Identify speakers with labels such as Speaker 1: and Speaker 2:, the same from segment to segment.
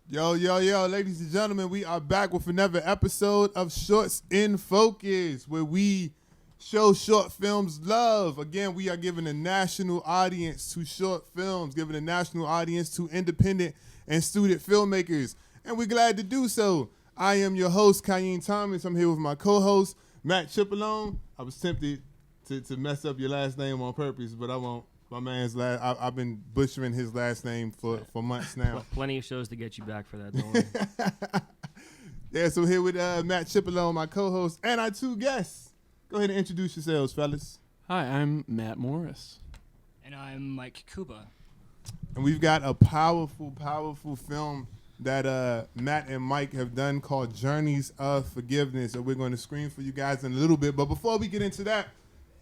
Speaker 1: Yo, ladies and gentlemen, we are back with another episode of Shorts in Focus, where we show short films love. Again, we are giving a national audience to short films, giving a national audience to independent and student filmmakers, and we're glad to do so. I am your host, Kayeen Thomas. I'm here with my co-host, Matt Cipollone. I was tempted to mess up your last name on purpose, but I won't. My man's I've been butchering his last name for months now.
Speaker 2: Plenty of shows to get you back for that, don't worry.
Speaker 1: Yeah, so here with Matt Cipollone, my co-host, and our two guests. Go ahead and introduce yourselves, fellas.
Speaker 3: Hi, I'm Matt Morris.
Speaker 4: And I'm Mike Kuba.
Speaker 1: And we've got a powerful film that Matt and Mike have done called Journeys of Forgiveness. And we're going to screen for you guys in a little bit. But before we get into that,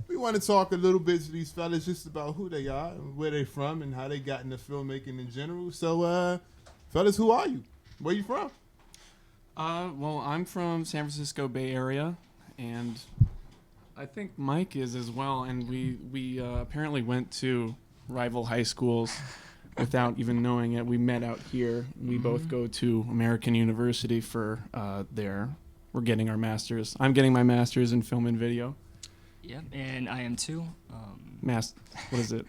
Speaker 1: we want to talk a little bit to these fellas just about who they are, and where they're from, and how they got into filmmaking in general. So, fellas, who are you? Where you from?
Speaker 3: Well, I'm from San Francisco Bay Area, and I think Mike is as well. And we apparently went to rival high schools without even knowing it. We met out here. We both go to American University for we're getting our masters. I'm getting my master's in film and video.
Speaker 4: Yeah, and I am too.
Speaker 3: What is it?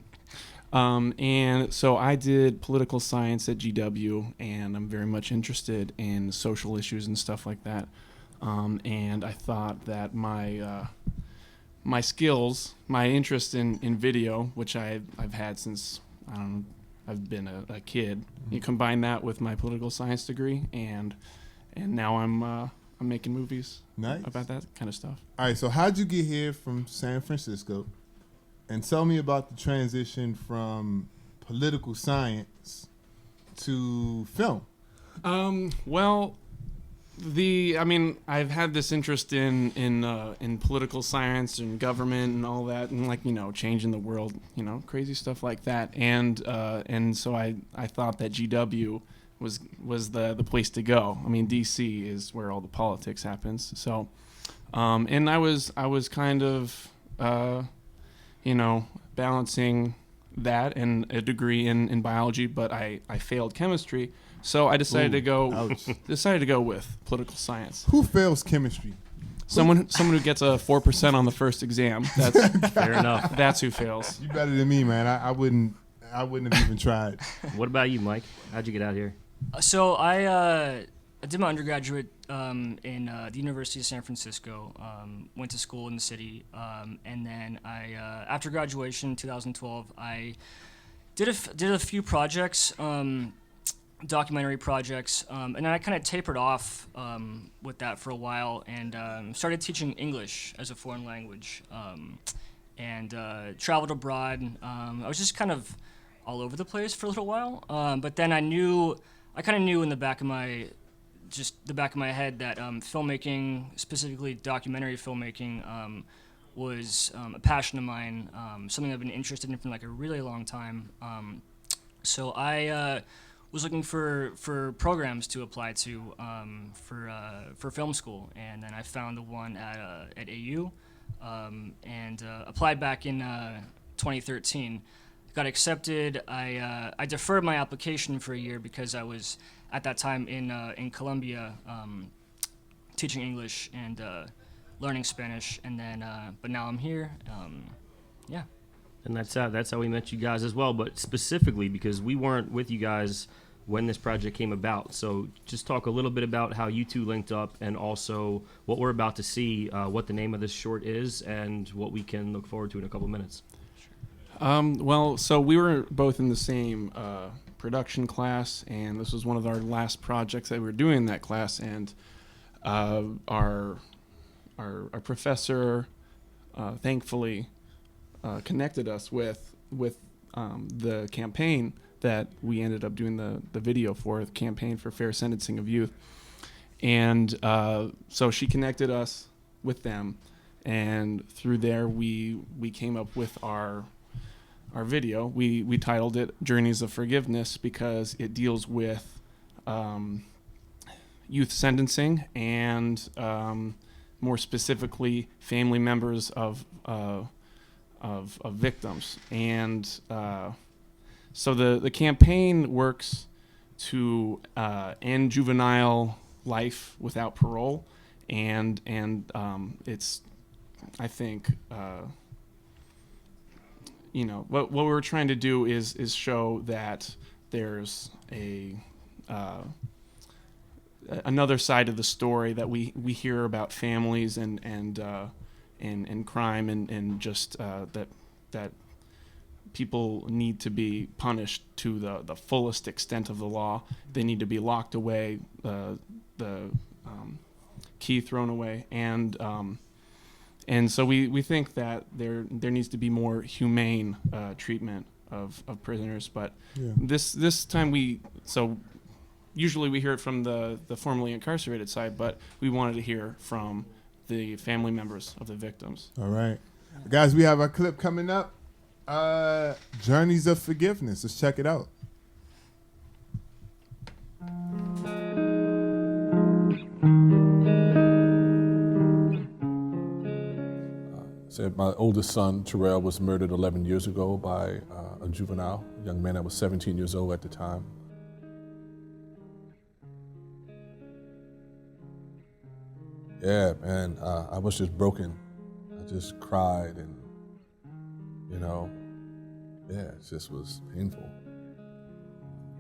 Speaker 3: And so I did political science at GW, and I'm very much interested in social issues and stuff like that. And I thought that my skills, my interest in video, which I've had since I've been a kid. You combine that with my political science degree, and now I'm making movies.
Speaker 1: Nice.
Speaker 3: About that kind of stuff.
Speaker 1: All right, so how'd you get here from San Francisco? And tell me about the transition from political science to film.
Speaker 3: Well, I've had this interest in political science and government and all that, and changing the world, crazy stuff like that. And so I thought that GW was the place to go. I mean, DC is where all the politics happens. So, and I was kind of, balancing that and a degree in biology, but I failed chemistry. So I decided to go with political science.
Speaker 1: Who fails chemistry?
Speaker 3: Someone who gets a 4% on the first exam. That's
Speaker 2: Fair enough.
Speaker 3: That's who fails.
Speaker 1: You better than me, man. I wouldn't have even tried.
Speaker 2: What about you, Mike? How'd you get out here?
Speaker 4: So I did my undergraduate in the University of San Francisco. Went to school in the city, and then I after graduation in 2012, I did a few projects. Documentary projects, and then I kind of tapered off with that for a while, and started teaching English as a foreign language, and traveled abroad. I was just kind of all over the place for a little while, but then I kind of knew in the back of my head that filmmaking, specifically documentary filmmaking, was a passion of mine, something I've been interested in for like a really long time. So I was looking for programs to apply to for film school, and then I found the one at AU, and applied back in 2013. Got accepted. I deferred my application for a year because I was at that time in Colombia teaching English and learning Spanish, and then but now I'm here. Yeah.
Speaker 2: And that's how we met you guys as well, but specifically because we weren't with you guys when this project came about. So just talk a little bit about how you two linked up, and also what we're about to see, what the name of this short is, and what we can look forward to in a couple minutes.
Speaker 3: Well, so we were both in the same production class, and this was one of our last projects that we were doing in that class, and our professor thankfully connected us with the campaign that we ended up doing the video for, the campaign for fair sentencing of youth. And so she connected us with them, and through there we came up with our video. We titled it Journeys of Forgiveness because it deals with youth sentencing and more specifically family members of victims. And so the campaign works to end juvenile life without parole, and it's, I think, what we're trying to do is show that there's another side of the story, that we hear about families and crime, and just that people need to be punished to the fullest extent of the law. They need to be locked away, the key thrown away, and so we think that there needs to be more humane treatment of prisoners. But this time usually we hear it from the formerly incarcerated side, but we wanted to hear from the family members of the victims.
Speaker 1: All right. Guys, we have our clip coming up. Journeys of Forgiveness. Let's check it out.
Speaker 5: Said my oldest son, Terrell, was murdered 11 years ago by a juvenile, a young man that was 17 years old at the time. Yeah, man, I was just broken. I just cried, and, it just was painful.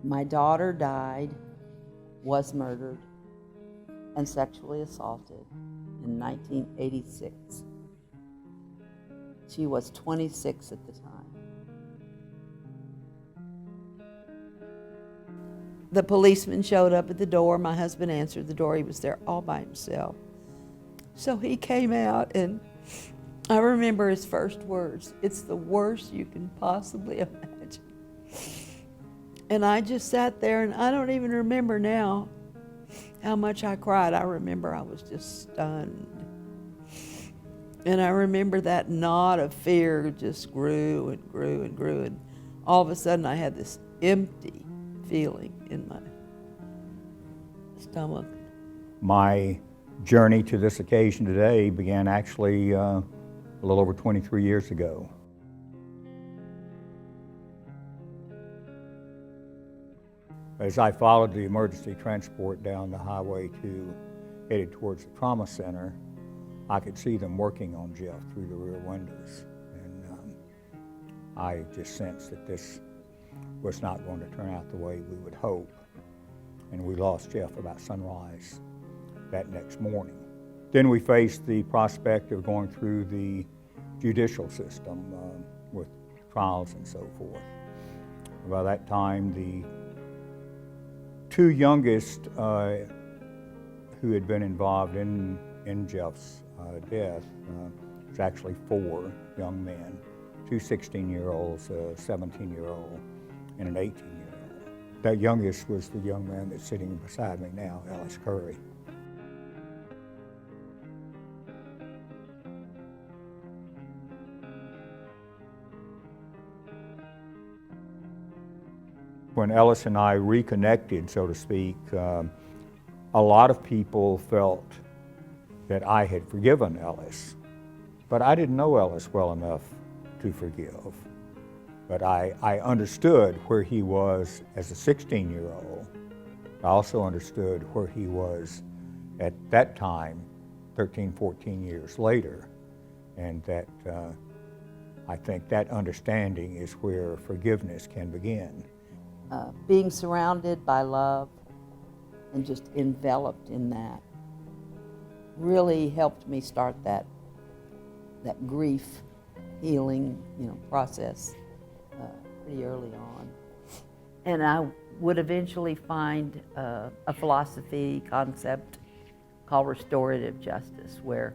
Speaker 6: My daughter died, was murdered, and sexually assaulted in 1986. She was 26 at the time. The policeman showed up at the door. My husband answered the door. He was there all by himself. So he came out, and I remember his first words, "It's the worst you can possibly imagine." And I just sat there, and I don't even remember now how much I cried. I remember I was just stunned. And I remember that knot of fear just grew and grew and grew, and all of a sudden I had this empty feeling in my stomach.
Speaker 7: My journey to this occasion today began actually a little over 23 years ago. As I followed the emergency transport down the highway headed towards the trauma center, I could see them working on Jeff through the rear windows. And I just sensed that this was not going to turn out the way we would hope. And we lost Jeff about sunrise that next morning. Then we faced the prospect of going through the judicial system with trials and so forth. By that time, the two youngest who had been involved in Jeff's death was actually four young men, two 16-year-olds, a 17-year-old, and an 18-year-old. That youngest was the young man that's sitting beside me now, Ellis Curry. When Ellis and I reconnected, so to speak, a lot of people felt that I had forgiven Ellis, but I didn't know Ellis well enough to forgive. But I understood where he was as a 16-year-old. I also understood where he was at that time, 13, 14 years later, and that I think that understanding is where forgiveness can begin.
Speaker 6: Being surrounded by love and just enveloped in that really helped me start that grief healing, process pretty early on. And I would eventually find a philosophy concept called restorative justice, where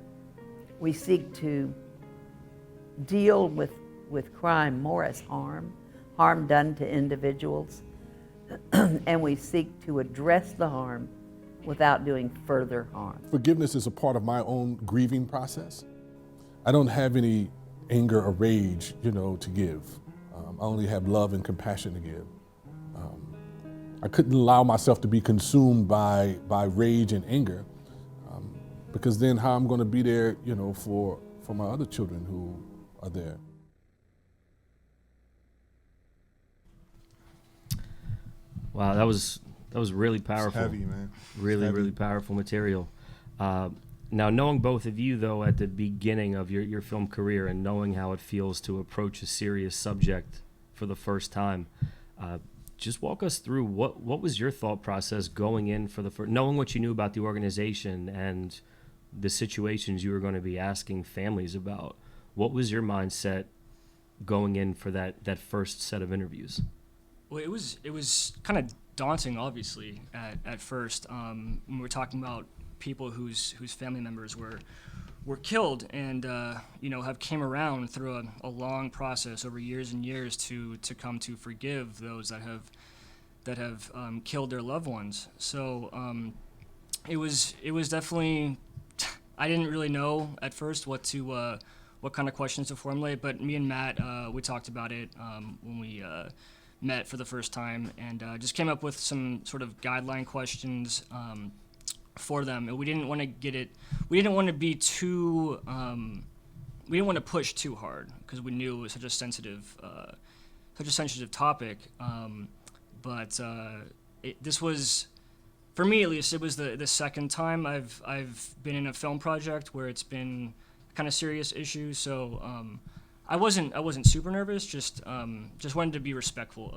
Speaker 6: we seek to deal with crime more as harm done to individuals, and we seek to address the harm without doing further harm.
Speaker 5: Forgiveness is a part of my own grieving process. I don't have any anger or rage, to give. I only have love and compassion to give. I couldn't allow myself to be consumed by rage and anger, because then how I'm going to be there, for my other children who are there.
Speaker 2: Wow, that was That was really
Speaker 1: It's
Speaker 2: powerful.
Speaker 1: heavy, man.
Speaker 2: Really,
Speaker 1: heavy.
Speaker 2: really powerful material. Now, knowing both of you, though, at the beginning of your film career and knowing how it feels to approach a serious subject for the first time, just walk us through what was your thought process going in for the first, knowing what you knew about the organization and the situations you were going to be asking families about. What was your mindset going in for that first set of interviews?
Speaker 4: Well, it was kind of daunting, obviously, at first. When we were talking about people whose family members were killed and have came around through a long process over years and years to come to forgive those that have killed their loved ones. So it was definitely, I didn't really know at first what kind of questions to formulate, but me and Matt, we talked about it when we met for the first time, and just came up with some sort of guideline questions for them. And we didn't want to be too, we didn't want to push too hard because we knew it was such a sensitive topic. But this was, for me at least, it was the second time I've been in a film project where it's been kind of serious issue. So I wasn't super nervous. Just wanted to be respectful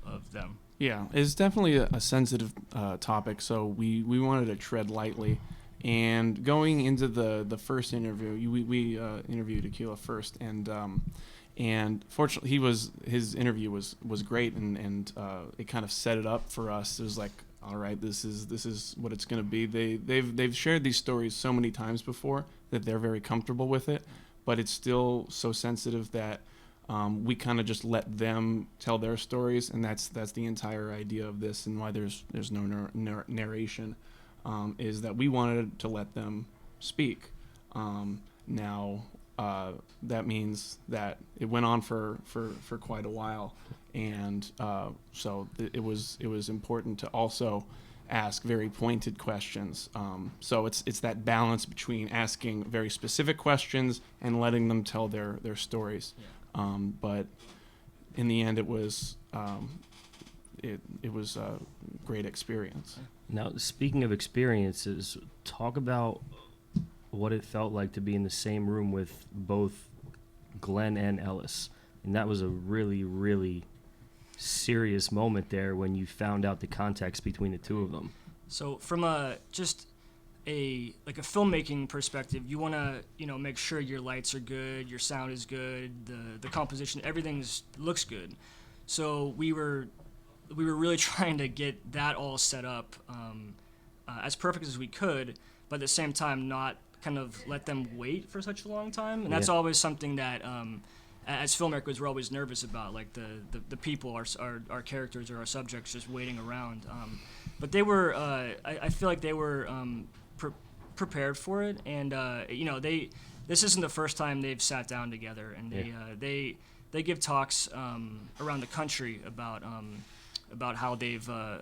Speaker 4: of them.
Speaker 3: Yeah, it's definitely a sensitive topic, so we wanted to tread lightly. And going into the first interview, we interviewed Aquila first, and fortunately his interview was great, and it kind of set it up for us. It was like, all right, this is what it's going to be. They've shared these stories so many times before that they're very comfortable with it, but it's still so sensitive that we kind of just let them tell their stories, and that's the entire idea of this, and why there's no narration, is that we wanted to let them speak. Now that means that it went on for quite a while, and so it was important to also ask very pointed questions. So it's that balance between asking very specific questions and letting them tell their stories.
Speaker 4: Yeah.
Speaker 3: But in the end, it was it was a great experience.
Speaker 2: Now, speaking of experiences, talk about what it felt like to be in the same room with both Glenn and Ellis. And that was a really, really serious moment there when you found out the context between the two of them.
Speaker 4: So from a filmmaking perspective, you want to make sure your lights are good, your sound is good, the composition, everything looks good. So we were really trying to get that all set up as perfect as we could, but at the same time not kind of let them wait for such a long time. And that's always something that as filmmakers we're always nervous about, like the people, our characters or our subjects just waiting around. But they were, I feel like they were prepared for it, and this isn't the first time they've sat down together, and they give talks around the country about how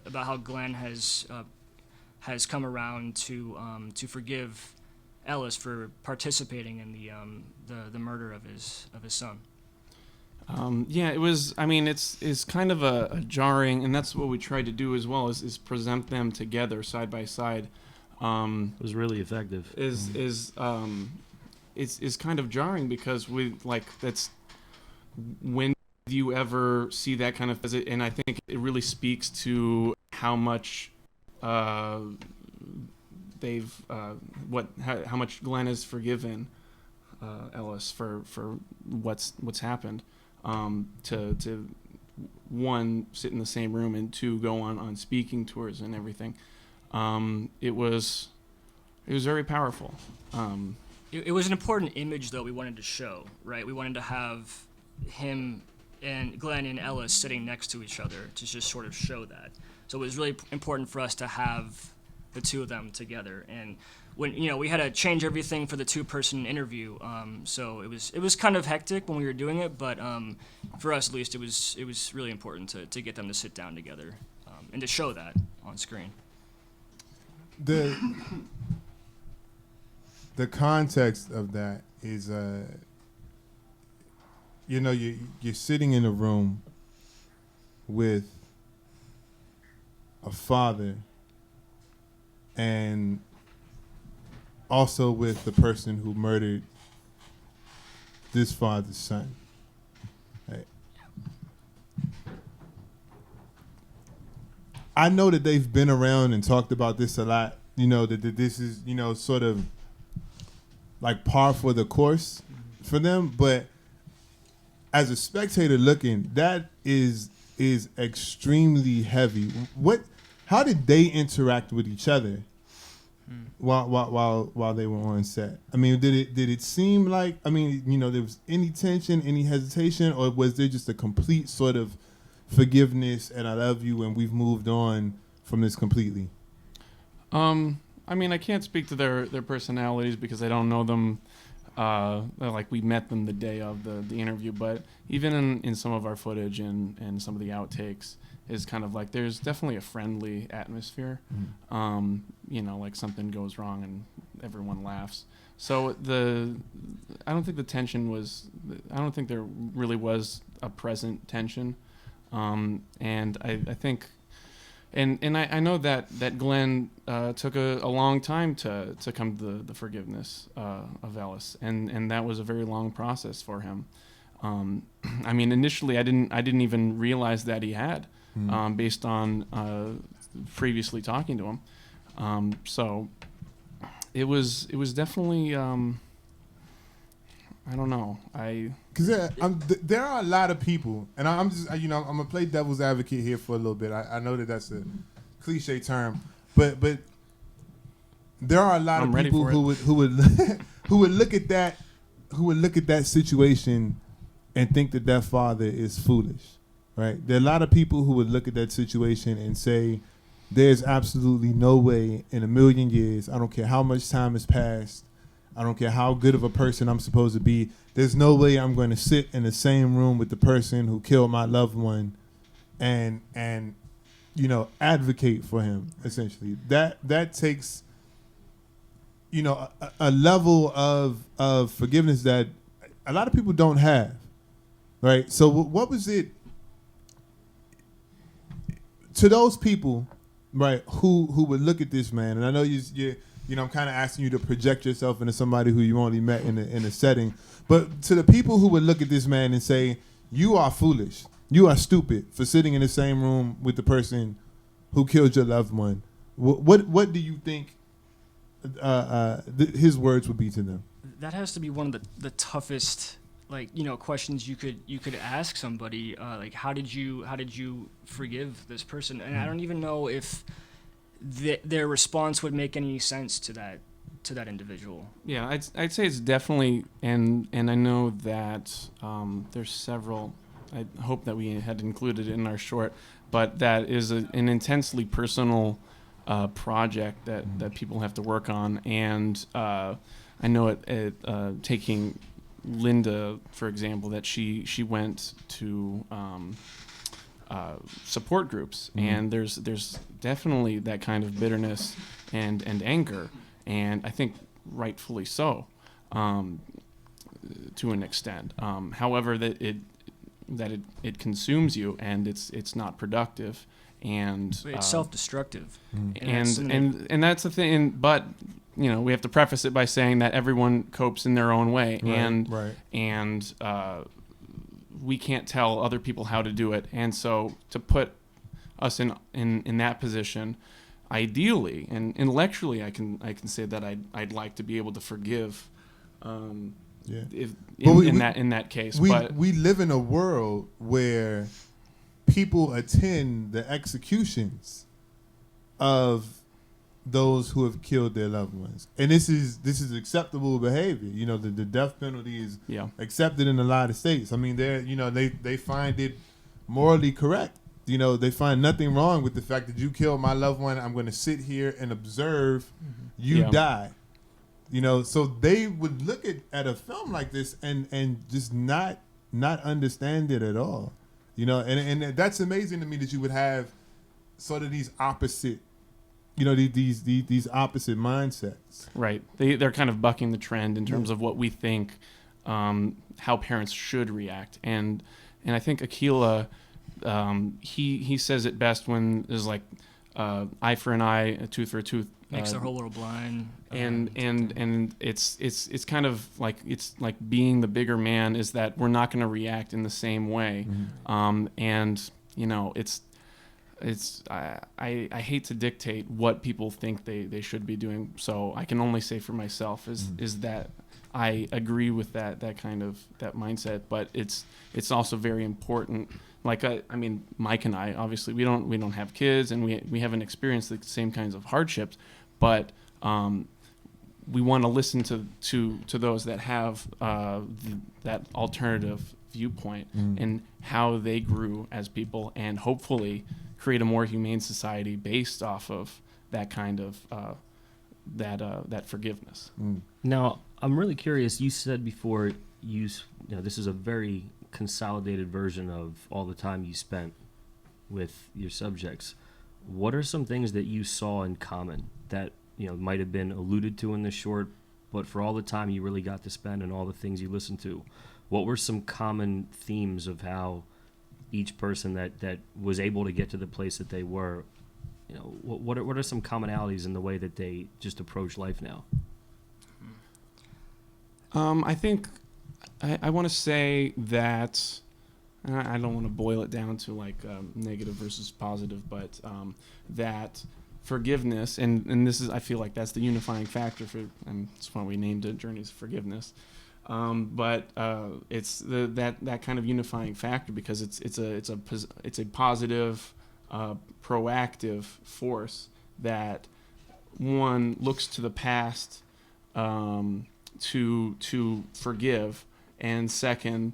Speaker 4: about how Glenn has come around to forgive Ellis for participating in the murder of his son.
Speaker 3: It was. I mean, it's kind of a jarring, and that's what we tried to do as well, is present them together side by side.
Speaker 2: It was really effective.
Speaker 3: Is kind of jarring because that's when do you ever see that kind of, and I think it really speaks to how much they've how much Glenn has forgiven Ellis for what's happened. To one, sit in the same room, and two, go on speaking tours and everything. It was very powerful.
Speaker 4: It was an important image, though, we wanted to show, right? We wanted to have him and Glenn and Ellis sitting next to each other to just sort of show that. So it was really important for us to have the two of them together. And when we had to change everything for the two-person interview, so it was kind of hectic when we were doing it, but for us at least, it was really important to get them to sit down together and to show that on screen.
Speaker 1: The context of that is, you're sitting in a room with a father, and also with the person who murdered this father's son. Right. I know that they've been around and talked about this a lot. You know, that this is, you know, sort of like par for the course for them. But as a spectator looking, that is extremely heavy. How did they interact with each other while they were on set? I mean, did it seem like, I mean, you know, there was any tension, any hesitation, or was there just a complete sort of forgiveness and I love you and we've moved on from this completely?
Speaker 3: I mean, I can't speak to their personalities because I don't know them. Like we met them the day of the interview, but even in some of our footage and some of the outtakes is kind of like there's definitely a friendly atmosphere. Mm-hmm. You know, like something goes wrong and everyone laughs. So I don't think the tension was. I don't think there really was a present tension, and I think. And I know that Glenn took a long time to come to the forgiveness of Ellis, and that was a very long process for him. I mean, initially I didn't even realize that he had, based on previously talking to him. So it was definitely I don't know.
Speaker 1: Because there are a lot of people, and I'm just, you know, I'm gonna play devil's advocate here for a little bit. I know that's a cliche term, but there are a lot of people who would look at that situation and think that father is foolish, right? There are a lot of people who would look at that situation and say, "There's absolutely no way in a million years. I don't care how much time has passed. I don't care how good of a person I'm supposed to be. There's no way I'm going to sit in the same room with the person who killed my loved one and you know, advocate for him, essentially." That takes, you know, a level of forgiveness that a lot of people don't have, right? So what was it to those people, right, who would look at this man? And I know you know, I'm kind of asking you to project yourself into somebody who you only met in a setting. But to the people who would look at this man and say, "You are foolish. You are stupid for sitting in the same room with the person who killed your loved one," what do you think his words would be to them?
Speaker 4: That has to be one of the toughest, like, you know, questions you could ask somebody. Like, how did you forgive this person? And I don't even know if their response would make any sense to that individual.
Speaker 3: Yeah, I'd say it's definitely, and I know that there's several. I hope that we had included it in our short, but that is an intensely personal project that people have to work on, and I know taking Linda, for example, that she went to support groups, and there's definitely that kind of bitterness and anger, and I think rightfully so, to an extent. However, that it consumes you, and it's not productive, and
Speaker 4: it's self-destructive.
Speaker 3: And that's the thing. But you know, we have to preface it by saying that everyone copes in their own way, and we can't tell other people how to do it. And so to put us in that position, ideally and intellectually, I can say that I'd like to be able to forgive. In that case,
Speaker 1: we live in a world where people attend the executions of those who have killed their loved ones, and this is acceptable behavior. You know, the death penalty is accepted in a lot of states. I mean, they find it morally correct. You know, they find nothing wrong with the fact that you killed my loved one. I'm going to sit here and observe you die. You know, so they would look at a film like this and just not understand it at all. You know, and that's amazing to me that you would have sort of these opposite, you know, these opposite mindsets. Right.
Speaker 3: They're kind of bucking the trend in terms of what we think how parents should react. And I think Akila, he says it best when there's like eye for an eye, a tooth for a tooth.
Speaker 4: Makes the whole world blind.
Speaker 3: And it's kind of like, it's like being the bigger man is that we're not going to react in the same way. And you know, I hate to dictate what people think they should be doing. So I can only say for myself is that I agree with that kind of that mindset, but it's also very important. Like I mean, Mike and I, obviously we don't have kids, and we haven't experienced the same kinds of hardships, but we want to listen to those that have that alternative viewpoint and how they grew as people, and hopefully create a more humane society based off of that kind of that forgiveness.
Speaker 2: Now, I'm really curious. You said before you know, this is a very consolidated version of all the time you spent with your subjects. What are some things that you saw in common that, you know, might have been alluded to in the short, but for all the time you really got to spend and all the things you listened to, what were some common themes of how each person that was able to get to the place that they were, you know, what are some commonalities in the way that they just approach life now?
Speaker 3: I think I want to say that I don't want to boil it down to like negative versus positive, but that forgiveness, and this is, I feel like that's the unifying factor for, and that's why we named it Journeys of Forgiveness. But it's that kind of unifying factor because it's a positive, proactive force that one looks to the past to forgive, and second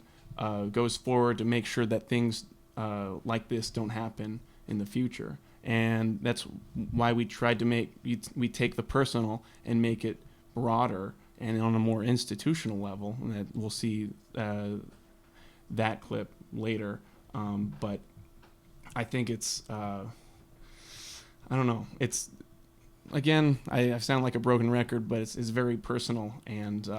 Speaker 3: goes forward to make sure that things like this don't happen in the future. And that's why we tried to we take the personal and make it broader and on a more institutional level, and that we'll see that clip later. But I think it's, I don't know, it's, again, I sound like a broken record, but it's very personal, and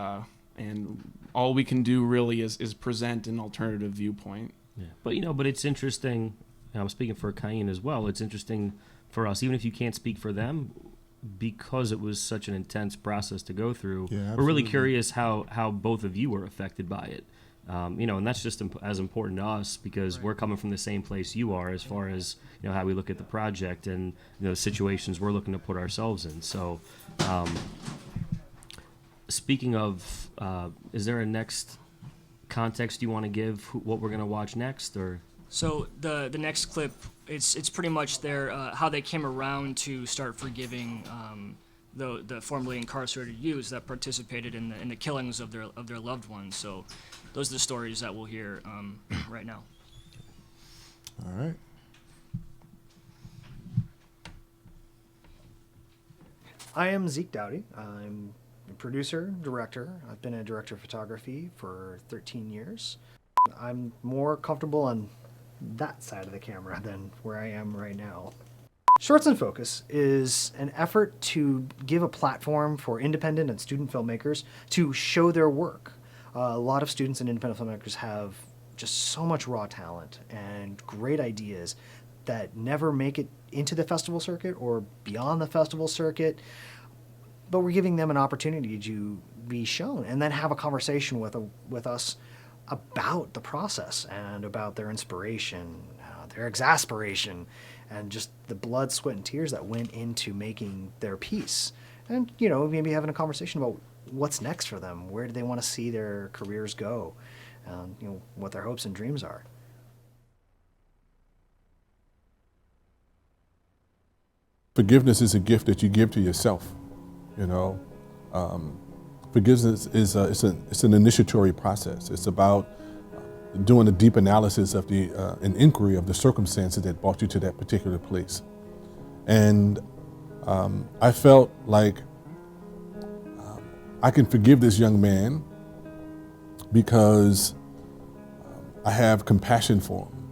Speaker 3: all we can do really is present an alternative viewpoint.
Speaker 2: Yeah. But it's interesting, and I'm speaking for Kayeen as well, it's interesting for us, even if you can't speak for them, because it was such an intense process to go through.
Speaker 1: Yeah,
Speaker 2: we're really curious how both of you were affected by it. And that's just as important to us because we're coming from the same place you are as far as, you know, how we look at the project and, you know, situations we're looking to put ourselves in. So, speaking of, is there a next context you want to give what we're going to watch next, or?
Speaker 4: So the next clip, it's pretty much how they came around to start forgiving the formerly incarcerated youths that participated in the killings of their loved ones. So those are the stories that we'll hear right now.
Speaker 1: All right.
Speaker 8: I am Zeke Dowty. I'm a producer, director. I've been a director of photography for 13 years. I'm more comfortable on that side of the camera than where I am right now. Shorts in Focus is an effort to give a platform for independent and student filmmakers to show their work. A lot of students and independent filmmakers have just so much raw talent and great ideas that never make it into the festival circuit or beyond the festival circuit, but we're giving them an opportunity to be shown and then have a conversation with us about the process and about their inspiration, their exasperation, and just the blood, sweat, and tears that went into making their piece. And, you know, maybe having a conversation about what's next for them, where do they want to see their careers go, you know, what their hopes and dreams are.
Speaker 5: Forgiveness is a gift that you give to yourself, you know. Forgiveness is it's an initiatory process. It's about doing a deep analysis of an inquiry of the circumstances that brought you to that particular place. And I felt like I can forgive this young man because I have compassion for him,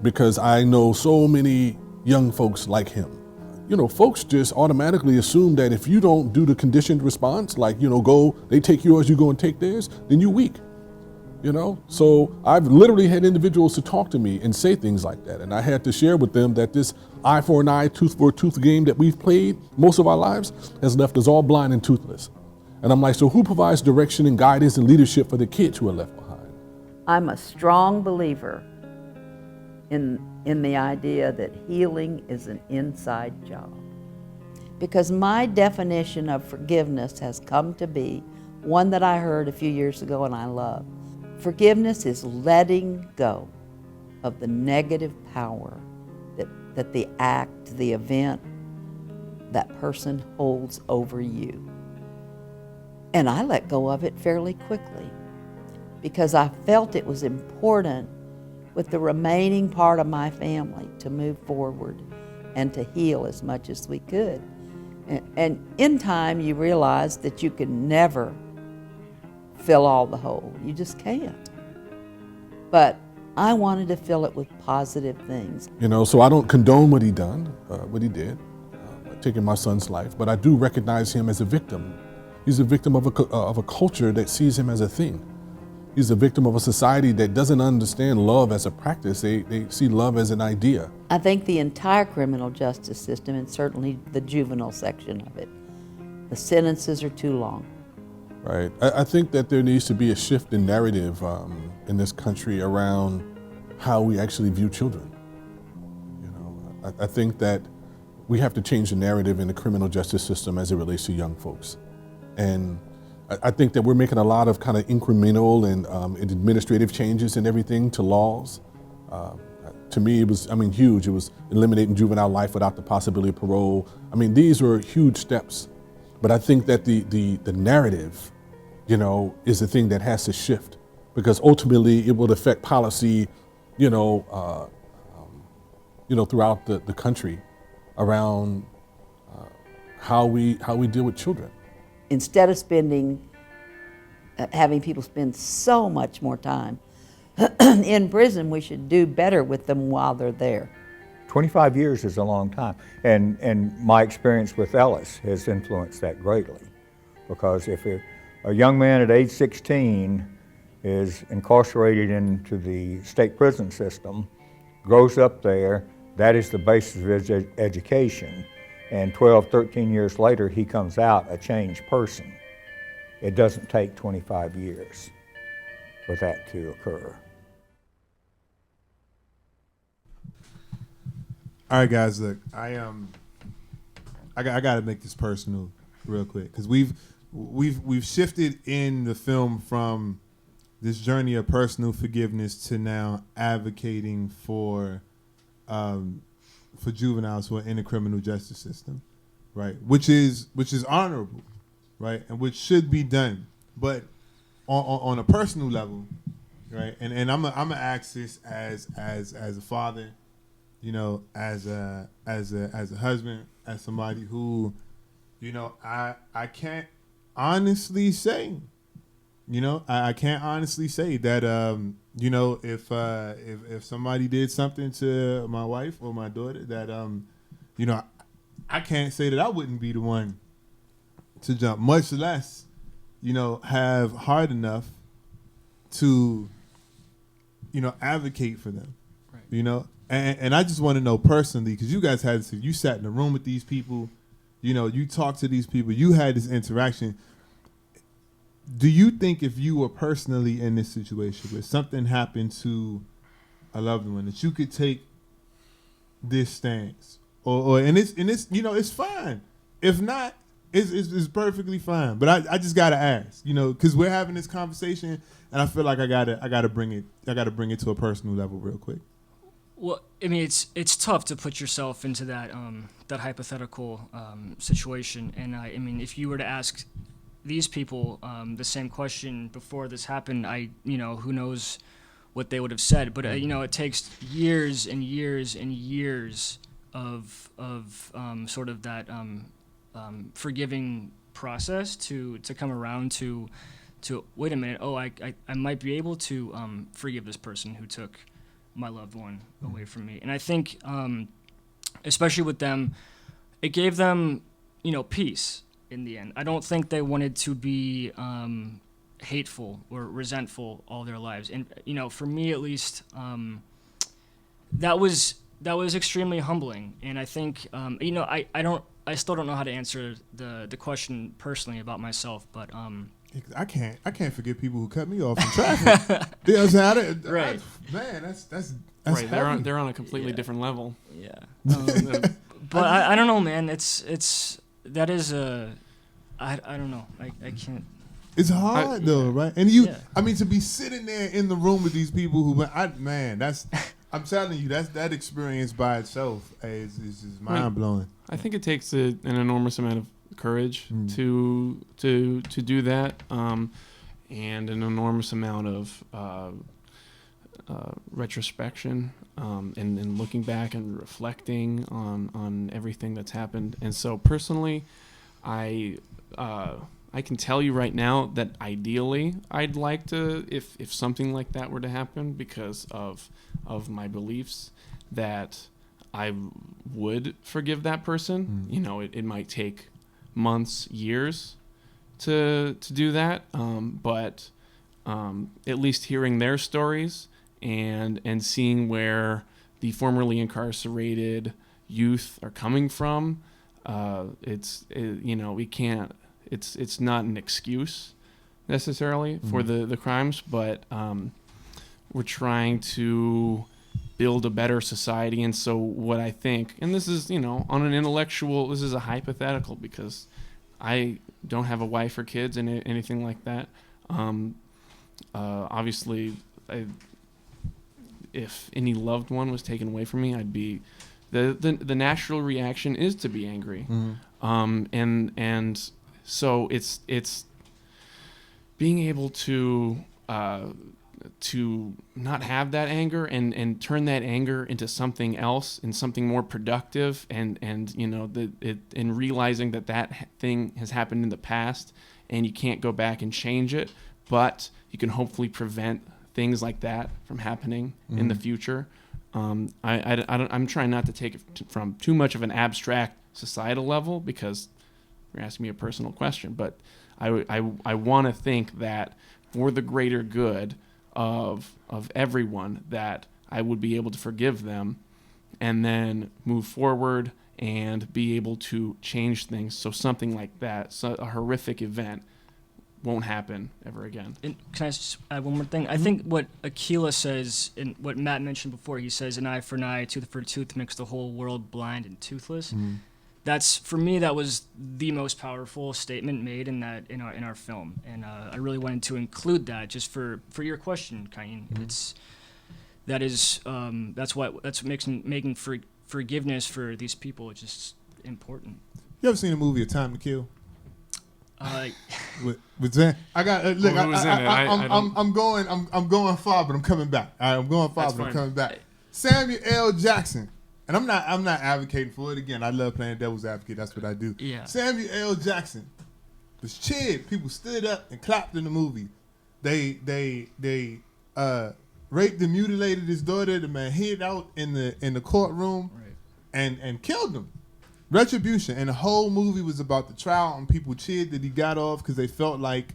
Speaker 5: because I know so many young folks like him. You know, folks just automatically assume that if you don't do the conditioned response, like, you know, they take yours, you go and take theirs, then you're weak. You know, so I've literally had individuals to talk to me and say things like that. And I had to share with them that this eye for an eye, tooth for a tooth game that we've played most of our lives has left us all blind and toothless. And I'm like, so who provides direction and guidance and leadership for the kids who are left behind?
Speaker 6: I'm a strong believer in the idea that healing is an inside job. Because my definition of forgiveness has come to be one that I heard a few years ago and I love. Forgiveness is letting go of the negative power that the act, the event, that person holds over you. And I let go of it fairly quickly because I felt it was important with the remaining part of my family to move forward and to heal as much as we could. And in time, you realize that you can never fill all the hole. You just can't. But I wanted to fill it with positive things.
Speaker 5: You know, so I don't condone what he did, taking my son's life, but I do recognize him as a victim. He's a victim of a culture that sees him as a thing. He's a victim of a society that doesn't understand love as a practice. They see love as an idea.
Speaker 6: I think the entire criminal justice system, and certainly the juvenile section of it, the sentences are too long.
Speaker 5: Right. I think that there needs to be a shift in narrative in this country around how we actually view children. You know, I think that we have to change the narrative in the criminal justice system as it relates to young folks. And I think that we're making a lot of kind of incremental and administrative changes and everything to laws. To me, it was, huge. It was eliminating juvenile life without the possibility of parole. These were huge steps. But I think that the narrative, is the thing that has to shift, because ultimately it will affect policy, throughout the country around how we deal with children.
Speaker 6: Instead of having people spend so much more time in prison, we should do better with them while they're there.
Speaker 7: 25 years is a long time, and my experience with Ellis has influenced that greatly, because if a young man at age 16 is incarcerated into the state prison system, grows up there, that is the basis of his education, and 12, 13 years later he comes out a changed person. It doesn't take 25 years for that to occur.
Speaker 1: All right, guys. Look, I got to make this personal real quick, because we've shifted in the film from this journey of personal forgiveness to now advocating for juveniles who are in the criminal justice system, right? Which is honorable, right, and which should be done. But on a personal level, right? And I'm gonna ask this as a father. As a husband, as somebody who, I can't honestly say, I can't honestly say that, if somebody did something to my wife or my daughter that, I can't say that I wouldn't be the one to jump, much less, have heart enough to, advocate for them, right. And I just want to know personally, because you guys you sat in the room with these people, you talked to these people, you had this interaction. Do you think if you were personally in this situation where something happened to a loved one, that you could take this stance, and it's it's fine. If not, it's perfectly fine. But I just gotta ask, because we're having this conversation, and I feel like I gotta bring it to a personal level real quick.
Speaker 4: Well, it's tough to put yourself into that hypothetical situation, and if you were to ask these people the same question before this happened, who knows what they would have said. But it takes years and years and years of sort of that forgiving process to come around to wait a minute. Oh, I might be able to forgive this person who took my loved one away from me. And I think, especially with them, it gave them, peace in the end. I don't think they wanted to be hateful or resentful all their lives. And for me at least, that was extremely humbling. And I think I still don't know how to answer the question personally about myself, but
Speaker 1: I can't forget people who cut me off in traffic. You know what I'm saying?
Speaker 4: Right.
Speaker 1: Man, that's
Speaker 3: right.
Speaker 1: heavy.
Speaker 3: They're on a completely different level.
Speaker 4: Yeah. But I don't know, man. That is I don't know. I can't.
Speaker 1: It's hard though, right? And I mean, to be sitting there in the room with these people who, I'm telling you, that experience by itself is just mind blowing.
Speaker 3: I think it takes an enormous amount of courage to do that, and an enormous amount of retrospection, and looking back and reflecting on everything that's happened. And so personally, I can tell you right now that ideally I'd like to, if something like that were to happen, because of my beliefs, that I would forgive that person. It might take months, years to do that, but at least hearing their stories and seeing where the formerly incarcerated youth are coming from, we can't. It's not an excuse necessarily for the crimes, but we're trying to build a better society. And so what I think, and this is, on an intellectual, this is a hypothetical because I don't have a wife or kids and anything like that. Obviously, if any loved one was taken away from me, I'd be, the natural reaction is to be angry. And so it's being able to not have that anger and turn that anger into something else and something more productive, and and realizing that thing has happened in the past and you can't go back and change it, but you can hopefully prevent things like that from happening in the future. I'm trying not to take it from too much of an abstract societal level, because you're asking me a personal question, but I want to think that for the greater good of everyone, that I would be able to forgive them and then move forward and be able to change things so something like that, so a horrific event, won't happen ever again. And
Speaker 4: can I just add one more thing? I think what Aquila says, and what Matt mentioned before, he says, an eye for an eye, tooth for a tooth makes the whole world blind and toothless. That's, for me, that was the most powerful statement made in our film, and I really wanted to include that just for your question, Kayeen. That's what makes making forgiveness for these people just important.
Speaker 1: You ever seen a movie, A Time to Kill? With Zan, I got look. I'm going far, but I'm coming back. All right, I'm going far, but I'm coming back. Samuel L. Jackson. And I'm not advocating for it. Again, I love playing devil's advocate. That's what I do.
Speaker 4: Yeah.
Speaker 1: Samuel L. Jackson was cheered. People stood up and clapped in the movie. They raped and mutilated his daughter. The man hid out in the courtroom, and killed him. Retribution. And the whole movie was about the trial, and people cheered that he got off because they felt like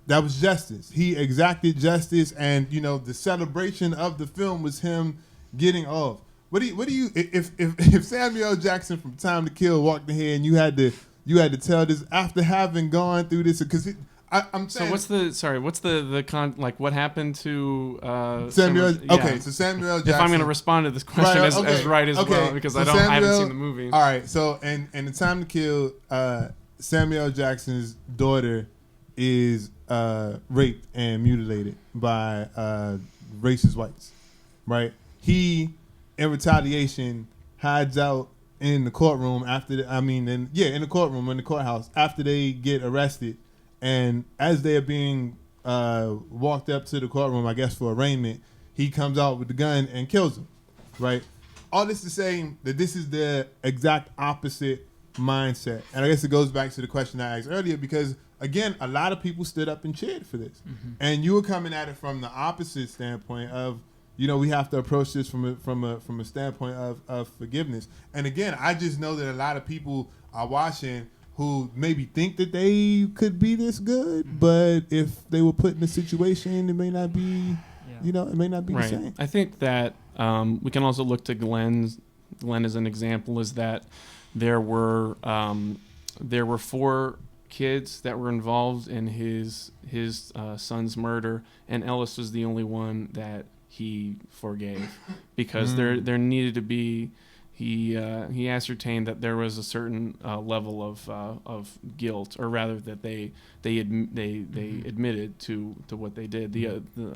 Speaker 1: that was justice. He exacted justice, and the celebration of the film was him getting off. What do you if Samuel L. Jackson from Time to Kill walked in here and you had to tell this after having gone through this, because I'm saying.
Speaker 3: So what's the what happened to
Speaker 1: Samuel? Okay, so Samuel L. Jackson.
Speaker 3: If I'm going to respond to this question as well, because so I haven't seen the movie.
Speaker 1: All right, so in the Time to Kill, Samuel L. Jackson's daughter is raped and mutilated by racist whites, right? He, in retaliation, hides out in the courtroom in the courthouse after they get arrested, and as they are being walked up to the courtroom, I guess for arraignment, he comes out with the gun and kills them, right? All this to say that this is the exact opposite mindset, and I guess it goes back to the question I asked earlier, because again, a lot of people stood up and cheered for this, and you were coming at it from the opposite standpoint of, we have to approach this from a standpoint of forgiveness. And again, I just know that a lot of people are watching who maybe think that they could be this good, but if they were put in a situation, it may not be, it may not be the same.
Speaker 3: I think that we can also look to Glenn as an example, is that there were 4 kids that were involved in his son's murder, and Ellis was the only one that he forgave because there needed to be. He ascertained that there was a certain level of guilt, or rather that they admitted to what they did.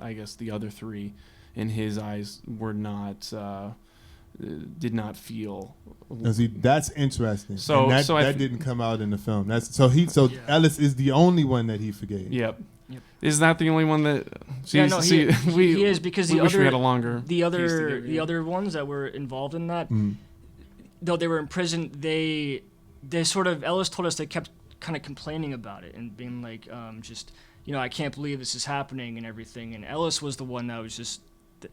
Speaker 3: I guess the other 3, in his eyes, were not did not feel.
Speaker 1: Now, see, that's interesting.
Speaker 3: So
Speaker 1: and that didn't come out in the film. Ellis is the only one that he forgave.
Speaker 3: Yep. Is that the only one that?
Speaker 4: He is, because
Speaker 3: we wish we had a longer.
Speaker 4: The other ones that were involved in that, though they were in prison, they sort of, Ellis told us they kept kind of complaining about it and being like, I can't believe this is happening and everything. And Ellis was the one that was just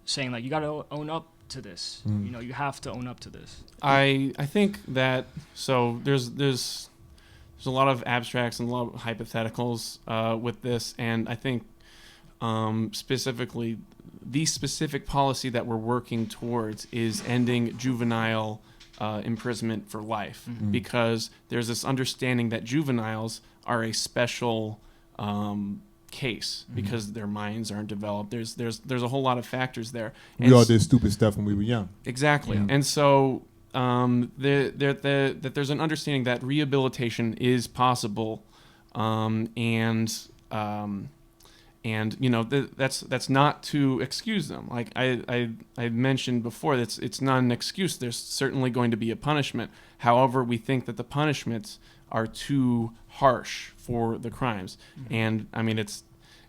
Speaker 4: saying, like, you got to own up to this. You have to own up to this.
Speaker 3: I think that, so there's a lot of abstracts and a lot of hypotheticals with this, and I think specifically the specific policy that we're working towards is ending juvenile imprisonment for life, because there's this understanding that juveniles are a special case because their minds aren't developed. There's a whole lot of factors there.
Speaker 1: We all did stupid stuff when we were young.
Speaker 3: Exactly, and so that there's an understanding that rehabilitation is possible, and that's not to excuse them. Like I mentioned before, it's not an excuse. There's certainly going to be a punishment. However, we think that the punishments are too harsh for the crimes, and I mean it's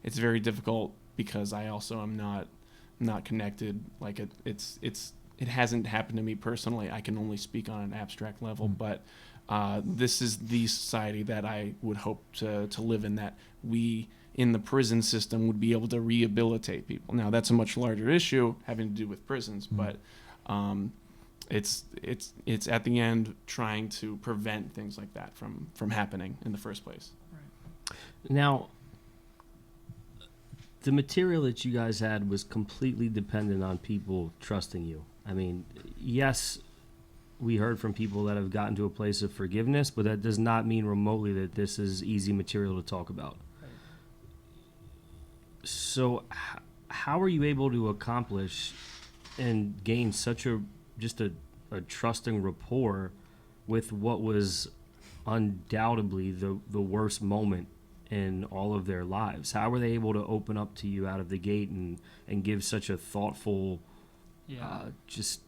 Speaker 3: very difficult because I also am not connected. Like it hasn't happened to me personally. I can only speak on an abstract level, but this is the society that I would hope to live in, that we in the prison system would be able to rehabilitate people. Now, that's a much larger issue having to do with prisons, but it's at the end trying to prevent things like that from happening in the first place.
Speaker 2: Right. Now, the material that you guys had was completely dependent on people trusting you. I mean, yes, we heard from people that have gotten to a place of forgiveness, but that does not mean remotely that this is easy material to talk about. Right. So how are you able to accomplish and gain such a trusting rapport with what was undoubtedly the worst moment in all of their lives? How were they able to open up to you out of the gate and give such a thoughtful, just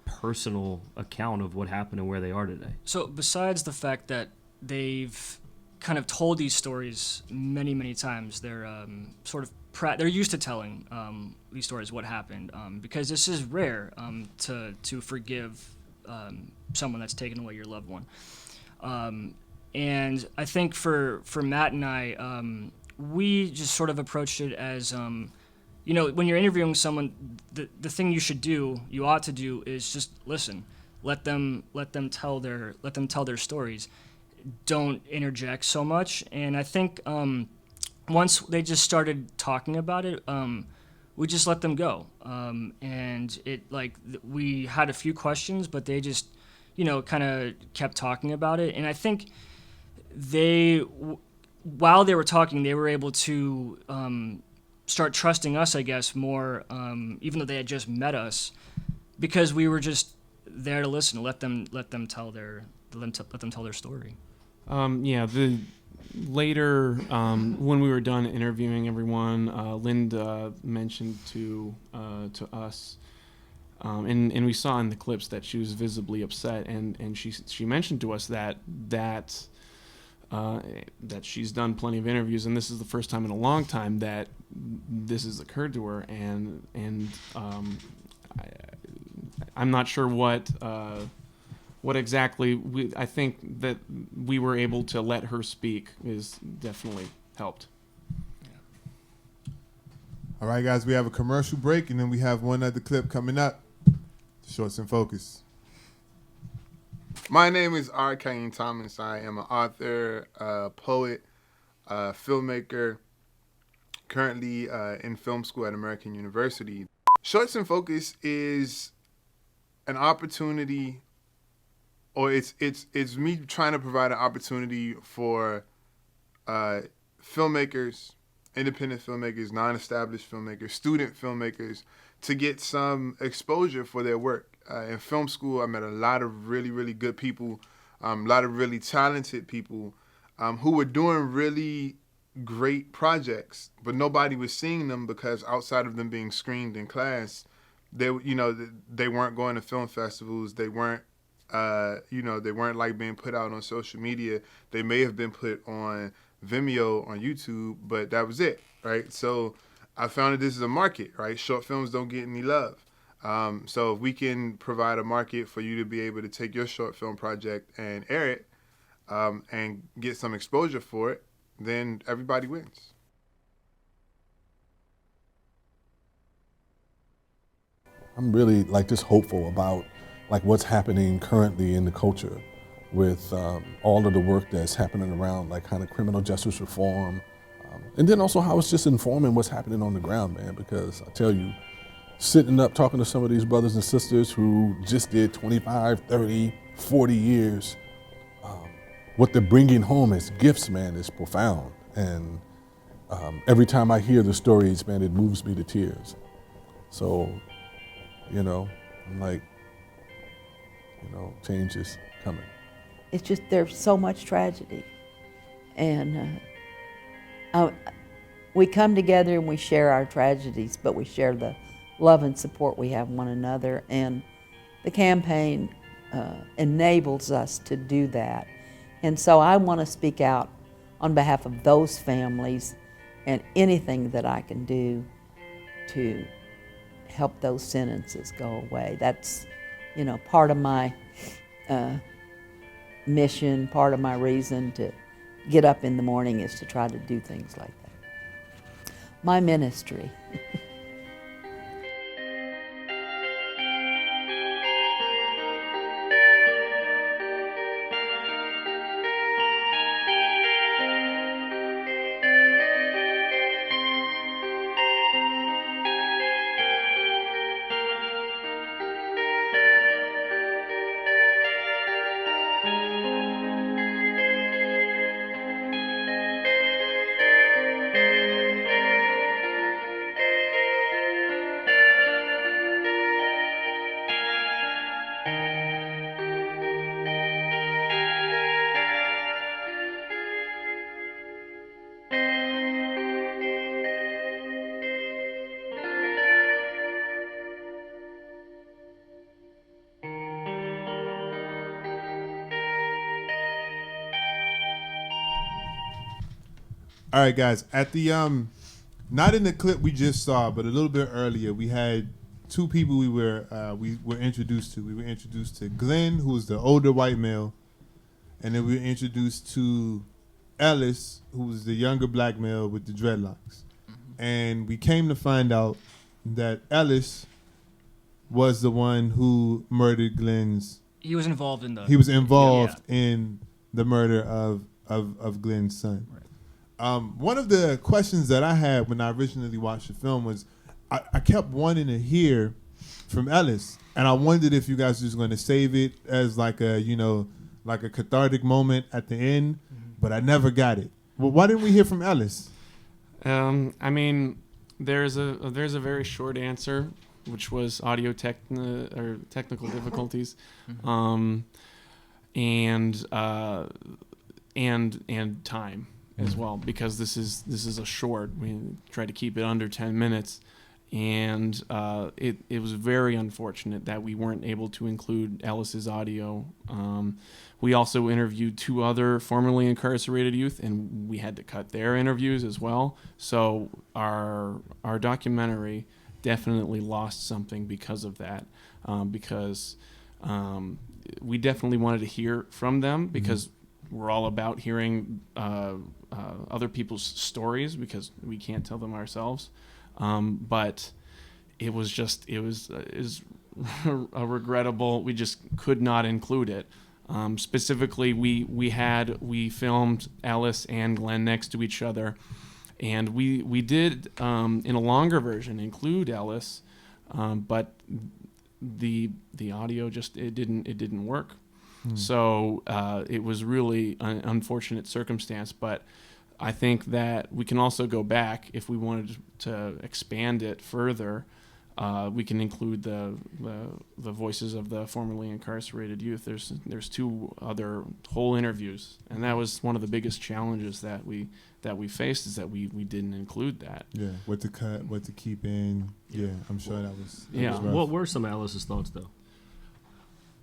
Speaker 2: personal account of what happened and where they are today? So
Speaker 4: besides the fact that they've kind of told these stories many, many times, they're they're used to telling these stories, what happened, because this is rare to forgive someone that's taken away your loved one. And I think for Matt and I, we just sort of approached it as, when you're interviewing someone, the thing you ought to do is just listen. Let them tell their stories. Don't interject so much. And I think once they just started talking about it, we just let them go. And we had a few questions, but they just, kind of kept talking about it. And I think while they were talking, they were able to start trusting us, I guess, more, even though they had just met us, because we were just there to listen, let them tell their story.
Speaker 3: Later, when we were done interviewing everyone, Linda mentioned to us, and we saw in the clips that she was visibly upset, and she mentioned to us that she's done plenty of interviews, and this is the first time in a long time that this has occurred to her, and I'm not sure what exactly I think that we were able to let her speak is definitely helped.
Speaker 1: All right, guys, we have a commercial break, and then we have one other clip coming up. Shorts in Focus. My name is R.K.T. Thomas. I am an author, poet, filmmaker, currently in film school at American University. Shorts in Focus is an opportunity, or it's me trying to provide an opportunity for filmmakers, independent filmmakers, non-established filmmakers, student filmmakers to get some exposure for their work. In film school, I met a lot of really, really good people, a lot of really talented people who were doing really great projects, but nobody was seeing them because outside of them being screened in class, they weren't going to film festivals. They weren't, they weren't like being put out on social media. They may have been put on Vimeo, on YouTube, but that was it, right? So I found that this is a market, right? Short films don't get any love. So if we can provide a market for you to be able to take your short film project and air it and get some exposure for it, then everybody wins.
Speaker 5: I'm really just hopeful about what's happening currently in the culture with all of the work that's happening around kind of criminal justice reform, and then also how it's just informing what's happening on the ground, man, because I tell you, sitting up talking to some of these brothers and sisters who just did 25, 30, 40 years, what they're bringing home as gifts, man, is profound. And every time I hear the stories, man, it moves me to tears. So, I'm like, change is coming.
Speaker 6: It's just there's so much tragedy. And we come together and we share our tragedies, but we share the love and support we have one another. And the campaign enables us to do that. And so I want to speak out on behalf of those families and anything that I can do to help those sentences go away. That's, part of my mission, part of my reason to get up in the morning is to try to do things like that. My ministry.
Speaker 1: All right, guys. At the not in the clip we just saw, but a little bit earlier, we had two people we were introduced to. We were introduced to Glenn, who was the older white male, and then we were introduced to Ellis, who was the younger black male with the dreadlocks. And we came to find out that Ellis was the one who murdered Glenn's.
Speaker 4: He was involved in
Speaker 1: in the murder of Glenn's son. Right. One of the questions that I had when I originally watched the film was, I kept wanting to hear from Ellis, and I wondered if you guys were just going to save it as like a cathartic moment at the end, but I never got it. Well, why didn't we hear from Ellis?
Speaker 3: I mean, there's a very short answer, which was technical difficulties, and time as well, because this is a short. We try to keep it under 10 minutes, and it was very unfortunate that we weren't able to include Ellis's audio. We also interviewed two other formerly incarcerated youth, and we had to cut their interviews as well. So our documentary definitely lost something because of that, because we definitely wanted to hear from them, because we're all about hearing other people's stories, because we can't tell them ourselves. But it was a regrettable, we just could not include it. Specifically, we filmed Ellis and Glenn next to each other, and we did in a longer version include Ellis, but the audio just it didn't work. So it was really an unfortunate circumstance, but I think that we can also go back if we wanted to expand it further. We can include the voices of the formerly incarcerated youth. There's 2 other whole interviews, and that was one of the biggest challenges that we faced, is that we didn't include that.
Speaker 1: Yeah, what to cut, what to keep in. Yeah, I'm sure that was rough.
Speaker 2: What were some of Ellis's thoughts though?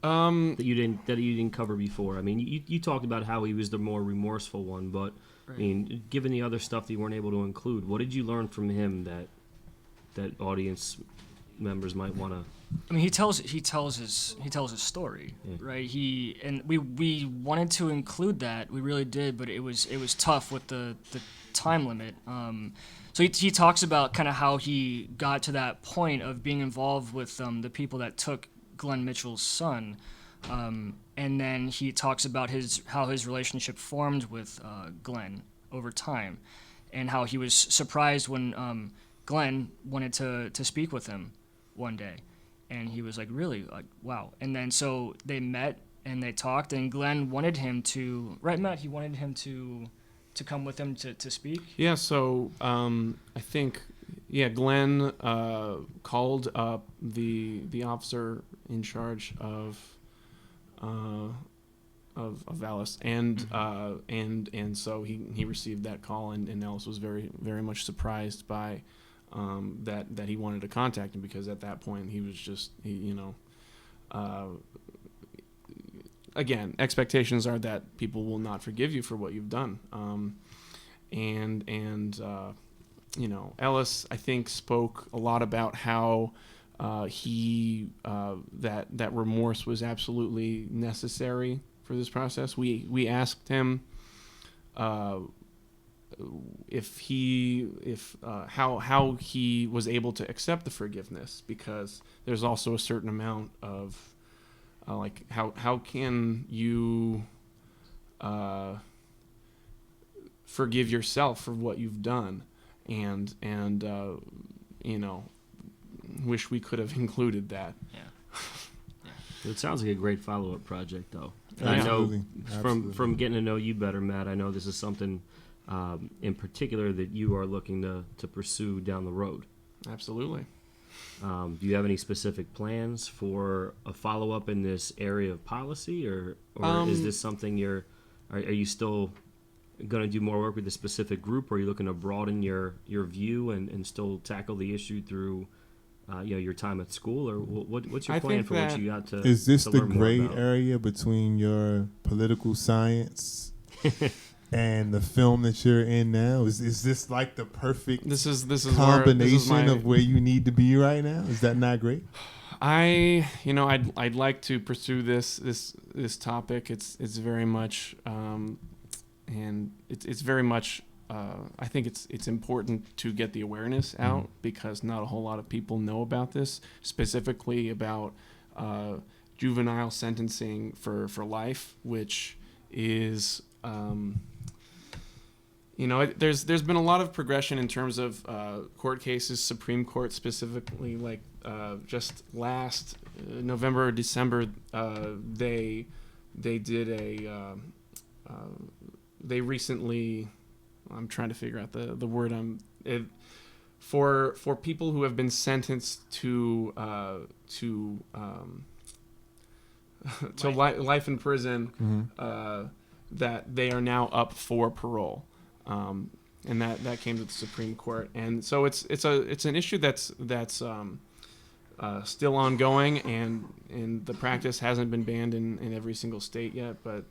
Speaker 2: That you didn't cover before. I mean, you talked about how he was the more remorseful one, but I mean, given the other stuff that you weren't able to include, what did you learn from him that audience members might want to?
Speaker 4: I mean, he tells his story, right? We wanted to include that, we really did, but it was tough with the time limit. So he talks about kind of how he got to that point of being involved with the people that took Glenn Mitchell's son, and then he talks about how his relationship formed with Glenn over time, and how he was surprised when Glenn wanted to speak with him one day, and he was like, really, like, wow. And then so they met and they talked, and Glenn wanted him to, right, Matt? He wanted him to come with him to speak.
Speaker 3: Yeah. So I think. Yeah, Glenn called up the officer in charge of Ellis, and so he received that call, and Ellis was very very much surprised by that he wanted to contact him, because at that point he was just again, expectations are that people will not forgive you for what you've done, Ellis, I think, spoke a lot about how that remorse was absolutely necessary for this process. We asked him how he was able to accept the forgiveness, because there's also a certain amount of how can you forgive yourself for what you've done. And wish we could have included that.
Speaker 2: Yeah. It sounds like a great follow-up project, though.
Speaker 1: Yeah,
Speaker 2: I know
Speaker 1: absolutely.
Speaker 2: from getting to know you better, Matt, I know this is something in particular that you are looking to pursue down the road.
Speaker 3: Absolutely.
Speaker 2: Do you have any specific plans for a follow-up in this area of policy, or is this something are you still going to do more work with a specific group, or are you looking to broaden your view and still tackle the issue through your time at school, or what's your plan for what you got to?
Speaker 1: Is this
Speaker 2: to
Speaker 1: the
Speaker 2: learn more
Speaker 1: gray
Speaker 2: about?
Speaker 1: area between your political science and the film that you're in now? Is this like the perfect
Speaker 3: This is
Speaker 1: combination of where you need to be right now? Is that not great?
Speaker 3: I'd like to pursue this topic. It's very much and it's very much I think it's important to get the awareness out, because not a whole lot of people know about this, specifically about juvenile sentencing for life, which is there's been a lot of progression in terms of court cases. Supreme Court specifically, like just last November or December, they did they recently, I'm trying to figure out the word, for people who have been sentenced to life in prison, that they are now up for parole, and that came to the Supreme Court, and so it's an issue that's still ongoing, and the practice hasn't been banned in every single state yet, but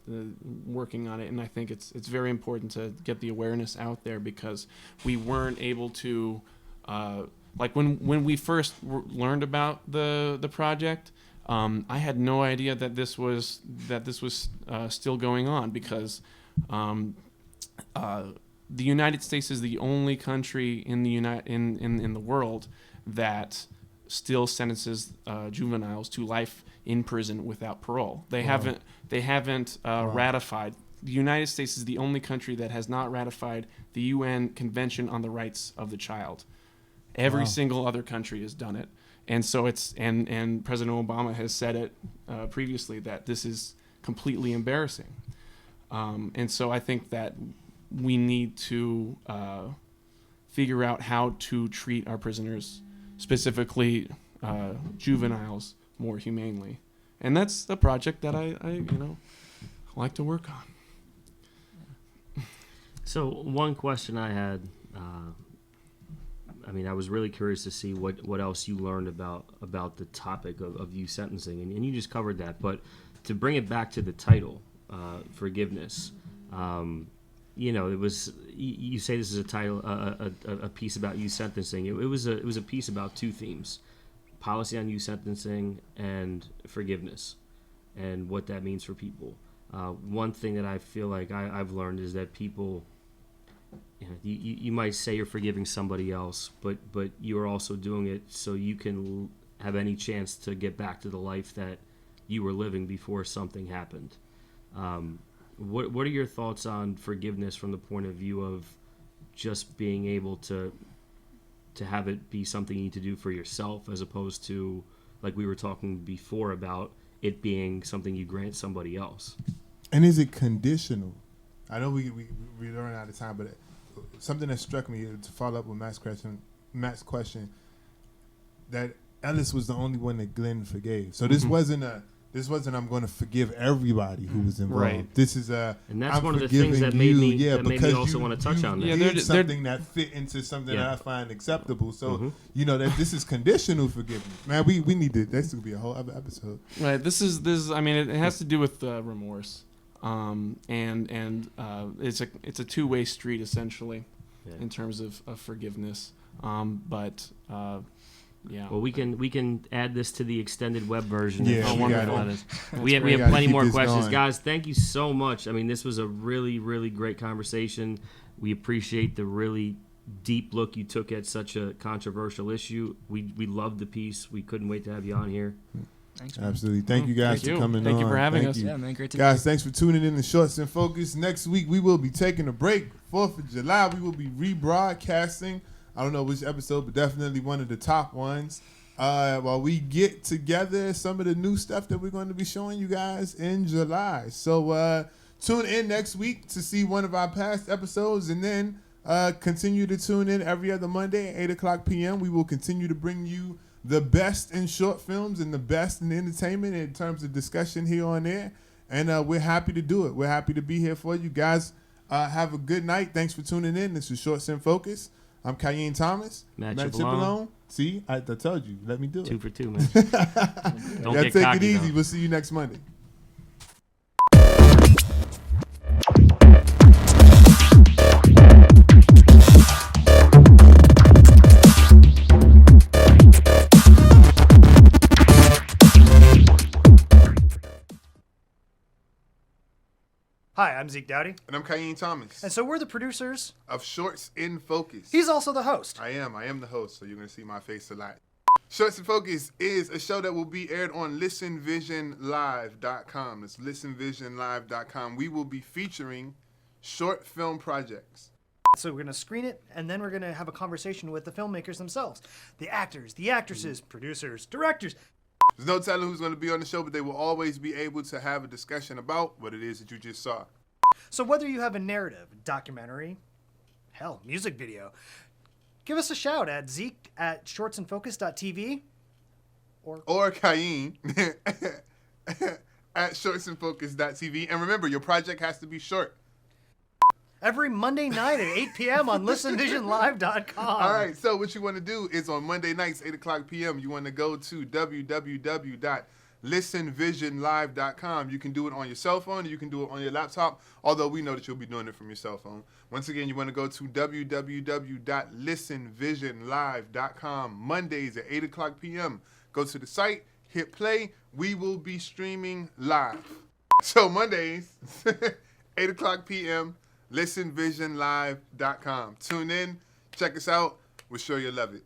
Speaker 3: working on it. And I think it's very important to get the awareness out there, because we weren't able to, when we first learned about the project, I had no idea that this was still going on, because the United States is the only country in the world that still sentences juveniles to life in prison without parole. They haven't ratified. The United States is the only country that has not ratified the UN Convention on the Rights of the Child. Every single other country has done it. And so and President Obama has said it previously that this is completely embarrassing. And so I think that we need to figure out how to treat our prisoners, specifically juveniles, more humanely. And that's a project that I like to work on.
Speaker 2: So one question I had, I was really curious to see what else you learned about the topic of youth sentencing, and you just covered that. But to bring it back to the title, forgiveness, it was, you say this is a title, a piece about youth sentencing. It was a piece about two themes: policy on youth sentencing and forgiveness, and what that means for people. One thing that I feel like I've learned is that people, you might say you're forgiving somebody else, but you're also doing it so you can have any chance to get back to the life that you were living before something happened. What are your thoughts on forgiveness from the point of view of just being able to have it be something you need to do for yourself, as opposed to, like we were talking before, about it being something you grant somebody else?
Speaker 1: And is it conditional? I know we run out of time, but something that struck me, to follow up with Matt's question, that Ellis was the only one that Glenn forgave. So this wasn't I'm going to forgive everybody who was involved.
Speaker 3: Right.
Speaker 1: This is
Speaker 2: and that's
Speaker 1: I'm
Speaker 2: one of the things that made me also want to touch on that.
Speaker 1: Yeah, there's something that fit into something that I find acceptable. So that this is conditional forgiveness. Man, we need to. That's going to be a whole other episode.
Speaker 3: Right. This is. It has to do with remorse, and it's a two-way street essentially, in terms of forgiveness. Yeah.
Speaker 2: Well, we can add this to the extended web version.
Speaker 1: Yeah,
Speaker 2: we have plenty more questions, going. Guys, thank you so much. This was a really, really great conversation. We appreciate the really deep look you took at such a controversial issue. We loved the piece. We couldn't wait to have you on here.
Speaker 4: Thanks, man.
Speaker 1: Absolutely. Thank you guys for coming on.
Speaker 3: Thank you for having us.
Speaker 4: Yeah, man, great to
Speaker 1: guys, thanks for tuning in to Shorts in Focus. Next week, we will be taking a break. 4th of July, we will be rebroadcasting. I don't know which episode, but definitely one of the top ones. While we get together some of the new stuff that we're going to be showing you guys in July. So tune in next week to see one of our past episodes, and then continue to tune in every other Monday at 8 o'clock p.m. We will continue to bring you the best in short films and the best in entertainment in terms of discussion here on air. And we're happy to do it. We're happy to be here for you guys. Have a good night. Thanks for tuning in. This is Shorts in Focus. I'm Kayeen Thomas.
Speaker 2: Matt Cipollone.
Speaker 1: See, I told you. Let me do it.
Speaker 2: 2 for 2, man. Don't get
Speaker 1: take
Speaker 2: cocky,
Speaker 1: it easy.
Speaker 2: though.
Speaker 1: We'll see you next Monday.
Speaker 8: Hi, I'm Zeke Dowty.
Speaker 1: And I'm Kayeen Thomas.
Speaker 8: And so we're the producers
Speaker 1: of Shorts in Focus.
Speaker 8: He's also the host.
Speaker 1: I am the host, so you're going to see my face a lot. Shorts in Focus is a show that will be aired on listenvisionlive.com. It's listenvisionlive.com. We will be featuring short film projects.
Speaker 8: So we're going to screen it, and then we're going to have a conversation with the filmmakers themselves. The actors, the actresses, producers, directors.
Speaker 1: There's no telling who's going to be on the show, but they will always be able to have a discussion about what it is that you just saw.
Speaker 8: So whether you have a narrative, documentary, hell, music video, give us a shout at Zeke at shortsinfocus.tv
Speaker 1: or Kayeen at shortsinfocus.tv. And remember, your project has to be short.
Speaker 8: Every Monday night at 8 p.m. on listenvisionlive.com.
Speaker 1: All right, so what you want to do is on Monday nights, 8 o'clock p.m., you want to go to www.listenvisionlive.com. You can do it on your cell phone, or you can do it on your laptop, although we know that you'll be doing it from your cell phone. Once again, you want to go to www.listenvisionlive.com. Mondays at 8 o'clock p.m. Go to the site, hit play. We will be streaming live. So Mondays, 8 o'clock p.m., listenvisionlive.com. Tune in, check us out. We're sure you'll love it.